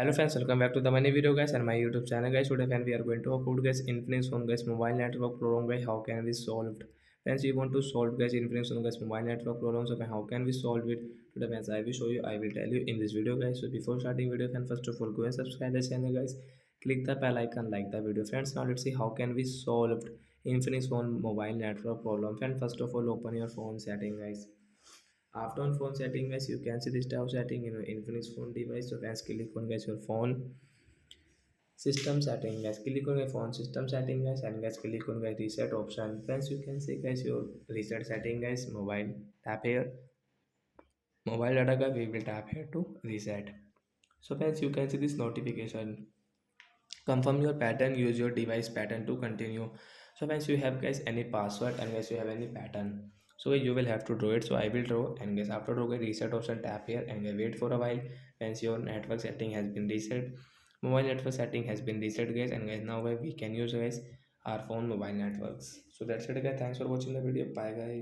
Hello friends, welcome back to the money video guys and my YouTube channel guys. Today when we are going to upload guys infinix phone guys mobile network problem guys, how can we solve it? Friends, we want to solve guys infinix phone guys mobile network problem, so how can we solve it? Today friends, I will show you, I will tell you in this video guys. So before starting video, can first of all go and subscribe the channel guys. Click the bell icon, like the video friends. Now let's see how can we solve infinix phone mobile network problem. Friend, first of all open your phone setting guys. After on phone setting guys, you can see this tab setting in your infinix phone device. So guys, click on guys your phone system setting guys, click on your phone system setting guys, and guys click on guys reset option. Friends, you can see guys your reset setting guys, mobile, tap here mobile data guys, we will tap here to reset. So friends, you can see this notification, confirm your pattern, use your device pattern to continue. So once you have guys any password and guys you have any pattern, so you will have to draw it. So I will draw, and guys after draw guys, reset option, tap here and guys wait for a while. Once your network setting has been reset, mobile network setting has been reset guys, and guys now guys we can use guys our phone mobile networks. So that's it guys, thanks for watching the video, bye guys.